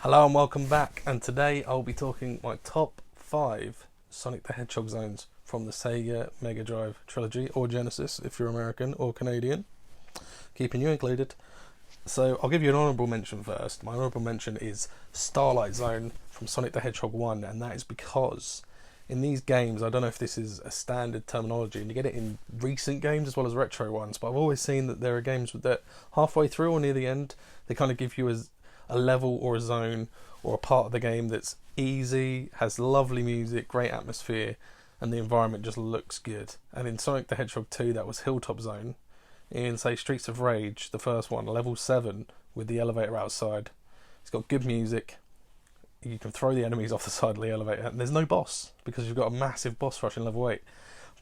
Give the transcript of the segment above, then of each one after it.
Hello and welcome back, and today I'll be talking my top 5 Sonic the Hedgehog zones from the Sega Mega Drive Trilogy, or Genesis if you're American or Canadian, keeping you included. So I'll give you an honourable mention first. My honourable mention is Starlight Zone from Sonic the Hedgehog 1, and that is because in these games, I don't know if this is a standard terminology, and you get it in recent games as well as retro ones, but I've always seen that there are games that halfway through or near the end, they kind of give you a level or a zone or a part of the game that's easy, has lovely music, great atmosphere, and the environment just looks good. And in Sonic the Hedgehog 2, that was Hilltop Zone. In, say, Streets of Rage, the first one, level 7, with the elevator outside. It's got good music. You can throw the enemies off the side of the elevator, and there's no boss because you've got a massive boss rush in level 8.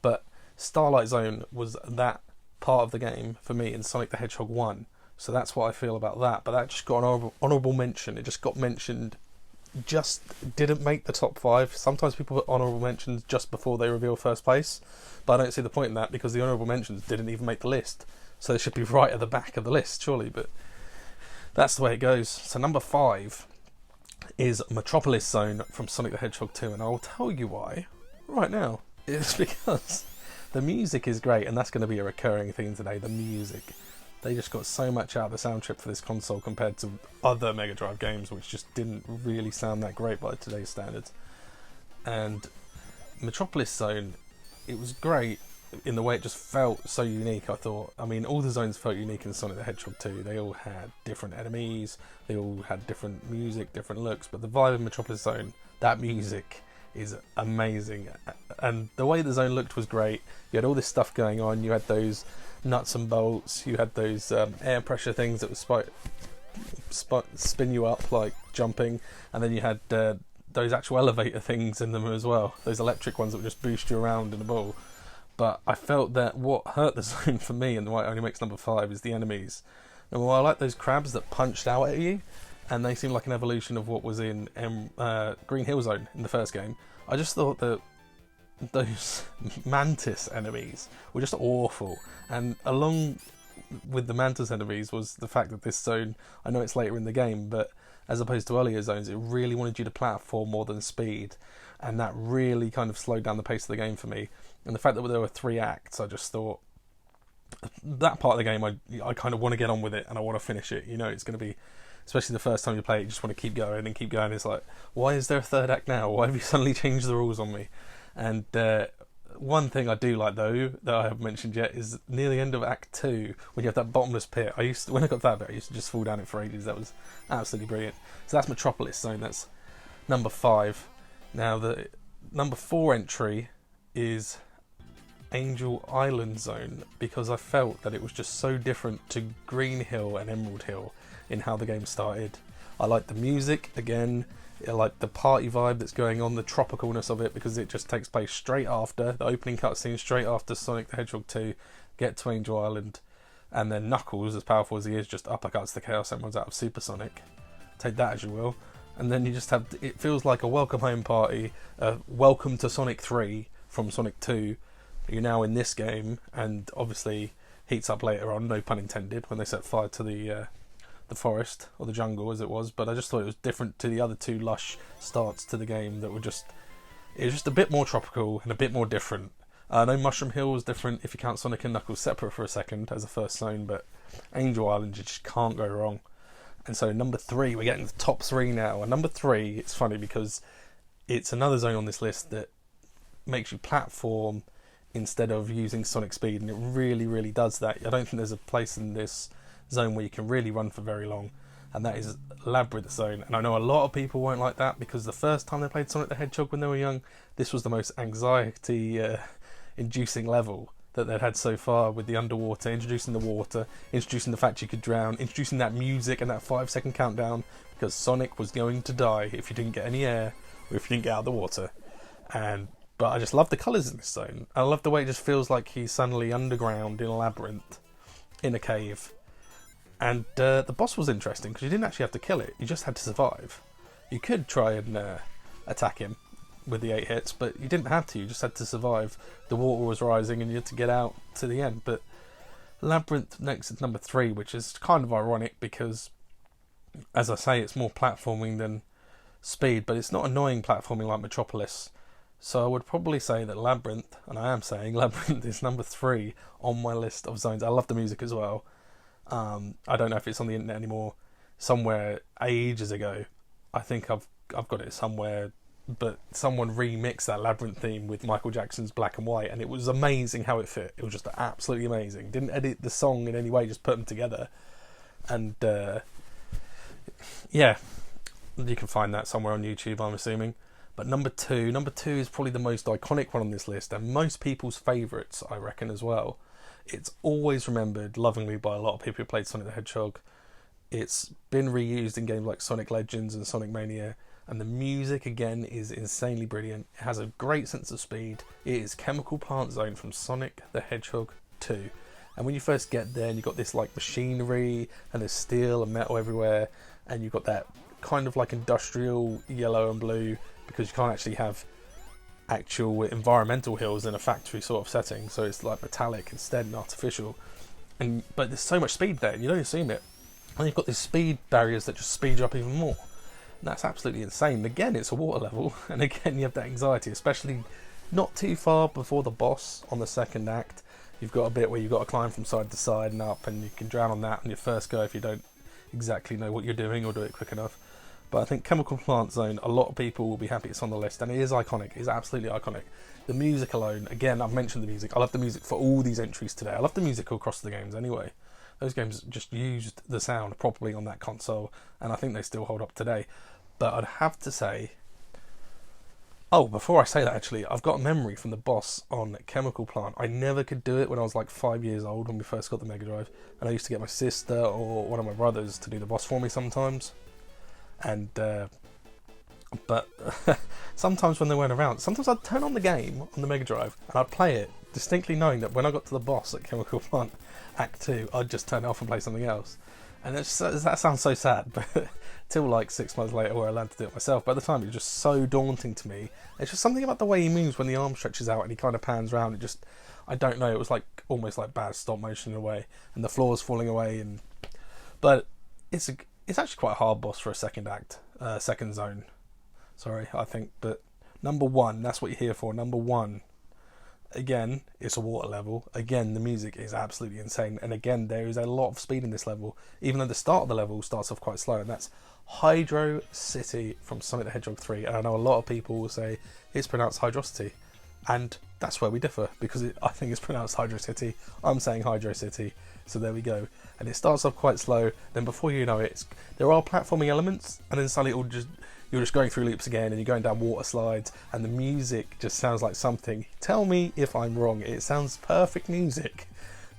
But Starlight Zone was that part of the game for me in Sonic the Hedgehog 1, so that's what I feel about that. But that just got an honourable mention. It just got mentioned, just didn't make the top 5. Sometimes people put honourable mentions just before they reveal first place, but I don't see the point in that because the honourable mentions didn't even make the list, so they should be right at the back of the list surely, but that's the way it goes. So number 5 is Metropolis Zone from Sonic the Hedgehog 2, and I'll tell you why right now. It's because the music is great, and that's going to be a recurring theme today. The music, they just got so much out of the sound chip for this console compared to other Mega Drive games, which just didn't really sound that great by today's standards. And Metropolis Zone, it was great in the way it just felt so unique, I thought. I mean, all the zones felt unique in Sonic the Hedgehog 2. They all had different enemies, they all had different music, different looks, but the vibe of Metropolis Zone, that music is amazing. And the way the zone looked was great. You had all this stuff going on, you had those nuts and bolts, you had those air pressure things that would spin you up like jumping, and then you had those actual elevator things in them as well, those electric ones that would just boost you around in a ball. But I felt that what hurt the zone for me, and why it only makes number 5, is the enemies. And while I like those crabs that punched out at you, and they seem like an evolution of what was in Green Hill Zone in the first game, I just thought that those mantis enemies were just awful. And along with the mantis enemies was the fact that this zone, I know it's later in the game, but as opposed to earlier zones, it really wanted you to platform more than speed, and that really kind of slowed down the pace of the game for me. And the fact that there were 3 acts, I just thought that part of the game, I kind of want to get on with it and I want to finish it. You know, it's going to be, especially the first time you play it, you just want to keep going and keep going. It's like, why is there a 3rd act now? Why have you suddenly changed the rules on me? And one thing I do like, though, that I haven't mentioned yet, is near the end of Act 2, when you have that bottomless pit. When I got that bit, I used to just fall down it for ages. That was absolutely brilliant. So that's Metropolis Zone. That's number 5. Now, the number 4 entry is Angel Island Zone, because I felt that it was just so different to Green Hill and Emerald Hill in how the game started. I like the music, again, I like the party vibe that's going on, the tropicalness of it, because it just takes place straight after the opening cutscene, straight after Sonic the Hedgehog 2, get to Angel Island, and then Knuckles, as powerful as he is, just uppercuts the Chaos Emeralds out of Supersonic. Take that as you will. And then you just have, it feels like a welcome home party, welcome to Sonic 3 from Sonic 2. You're now in this game, and obviously heats up later on, no pun intended, when they set fire to the forest, or the jungle as it was. But I just thought it was different to the other 2 lush starts to the game that were just, it was just a bit more tropical and a bit more different. I know Mushroom Hill was different if you count Sonic and Knuckles separate for a second as a first zone, but Angel Island, you just can't go wrong. And so number 3, we're getting the top 3 now. And number 3, it's funny because it's another zone on this list that makes you platform instead of using sonic speed, and it really, really does that. I don't think there's a place in this zone where you can really run for very long, and that is Labyrinth Zone. And I know a lot of people won't like that because the first time they played Sonic the Hedgehog when they were young, this was the most anxiety inducing level that they'd had so far, with the underwater, introducing the water, introducing the fact you could drown, introducing that music and that 5-second countdown, because Sonic was going to die if you didn't get any air or if you didn't get out of the water. But I just love the colours in this zone. I love the way it just feels like he's suddenly underground in a labyrinth, in a cave. And the boss was interesting because you didn't actually have to kill it, you just had to survive. You could try and attack him with the 8 hits, but you didn't have to, you just had to survive. The water was rising and you had to get out to the end. But Labyrinth next is number 3, which is kind of ironic because as I say, it's more platforming than speed, but it's not annoying platforming like Metropolis. So I would probably say that Labyrinth, and I am saying Labyrinth, is number 3 on my list of zones. I love the music as well. I don't know if it's on the internet anymore. Somewhere ages ago, I think I've got it somewhere, but someone remixed that Labyrinth theme with Michael Jackson's Black and White, and it was amazing how it fit. It was just absolutely amazing. Didn't edit the song in any way, just put them together. And yeah, you can find that somewhere on YouTube, I'm assuming. But number two is probably the most iconic one on this list, and most people's favourites, I reckon, as well. It's always remembered lovingly by a lot of people who played Sonic the Hedgehog. It's been reused in games like Sonic Legends and Sonic Mania, and the music, again, is insanely brilliant. It has a great sense of speed. It is Chemical Plant Zone from Sonic the Hedgehog 2. And when you first get there, and you've got this like machinery, and there's steel and metal everywhere, and you've got that kind of like industrial yellow and blue, because you can't actually have actual environmental hills in a factory sort of setting, so it's like metallic instead and artificial. But there's so much speed there, and you don't assume it. And you've got these speed barriers that just speed you up even more. And that's absolutely insane. Again, it's a water level, and again you have that anxiety, especially not too far before the boss on the second act. You've got a bit where you've got to climb from side to side and up, and you can drown on that on your first go if you don't exactly know what you're doing or do it quick enough. But I think Chemical Plant Zone, a lot of people will be happy it's on the list, and it is iconic. It is absolutely iconic. The music alone, again, I've mentioned the music. I love the music for all these entries today. I love the music all across the games anyway. Those games just used the sound properly on that console, and I think they still hold up today. But I'd have to say... Oh, before I say that, actually, I've got a memory from the boss on Chemical Plant. I never could do it when I was like 5 years old, when we first got the Mega Drive, and I used to get my sister or one of my brothers to do the boss for me sometimes. And but sometimes when they weren't around, sometimes I'd turn on the game on the Mega Drive and I'd play it, distinctly knowing that when I got to the boss at Chemical Plant Act 2, I'd just turn it off and play something else. And that sounds so sad, but till like 6 months later where I learned to do it myself. But at the time it was just so daunting to me. It's just something about the way he moves when the arm stretches out and he kind of pans around. It just, I don't know, it was like almost like bad stop motion in a way, and the floor's falling away. But it's actually quite a hard boss for a second act, second zone. Sorry, I think. But number 1, that's what you're here for. Number 1. Again, it's a water level. Again, the music is absolutely insane. And again, there is a lot of speed in this level, even though the start of the level starts off quite slow. And that's Hydro City from Sonic the Hedgehog 3. And I know a lot of people will say it's pronounced Hydrocity. And that's where we differ, because I think it's pronounced Hydro City. I'm saying Hydro City. So there we go. And it starts off quite slow. Then before you know it, there are platforming elements. And then suddenly you're just going through loops again, and you're going down water slides, and the music just sounds like something. Tell me if I'm wrong. It sounds perfect music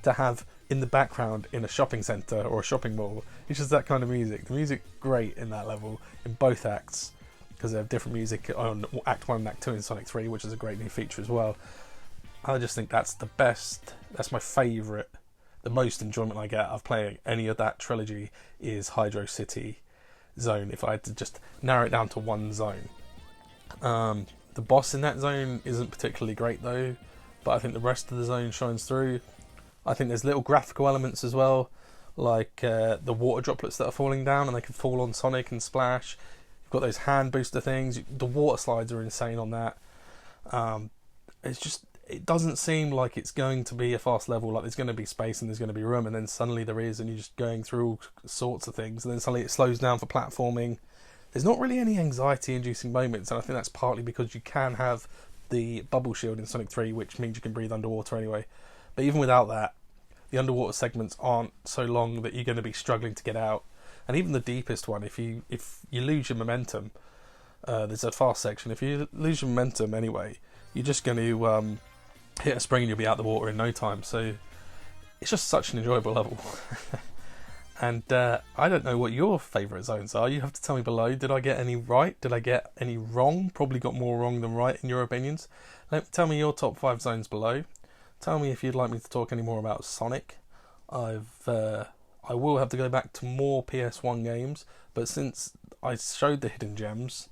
to have in the background in a shopping centre or a shopping mall. It's just that kind of music. The music's great in that level, in both acts, because they have different music on Act 1 and Act 2 in Sonic 3, which is a great new feature as well. I just think that's the best. That's my favourite. The most enjoyment I get of playing any of that trilogy is Hydro City zone, if I had to just narrow it down to one zone. The boss in that zone isn't particularly great though, but I think the rest of the zone shines through. I think there's little graphical elements as well, like the water droplets that are falling down and they can fall on Sonic and splash. You've got those hand booster things. The water slides are insane on that. It doesn't seem like it's going to be a fast level, like there's going to be space and there's going to be room, and then suddenly there is, and you're just going through all sorts of things, and then suddenly it slows down for platforming. There's not really any anxiety-inducing moments, and I think that's partly because you can have the bubble shield in Sonic 3, which means you can breathe underwater anyway. But even without that, the underwater segments aren't so long that you're going to be struggling to get out. And even the deepest one, if you lose your momentum, there's a fast section. If you lose your momentum anyway, you're just going to hit a spring and you'll be out the water in no time. So it's just such an enjoyable level. And I don't know what your favourite zones are. You have to tell me below. Did I get any right? Did I get any wrong? Probably got more wrong than right in your opinions. Tell me your top 5 zones below. Tell me if you'd like me to talk any more about Sonic. I will have to go back to more PS1 games, but since I showed the hidden gems,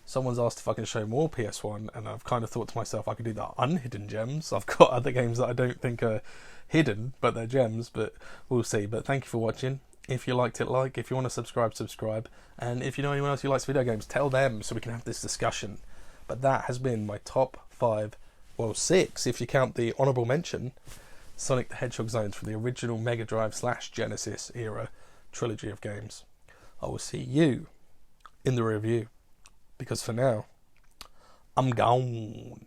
someone's asked if I can show more PS1, and I've kind of thought to myself I could do the unhidden gems. I've got other games that I don't think are hidden, but they're gems, but we'll see. But thank you for watching. If you liked it, like. If you want to subscribe, subscribe. And if you know anyone else who likes video games, tell them so we can have this discussion. But that has been my top 5, well 6 if you count the honourable mention, Sonic the Hedgehog zones for the original Mega Drive / Genesis era trilogy of games. I will see you in the review, because for now, I'm gone.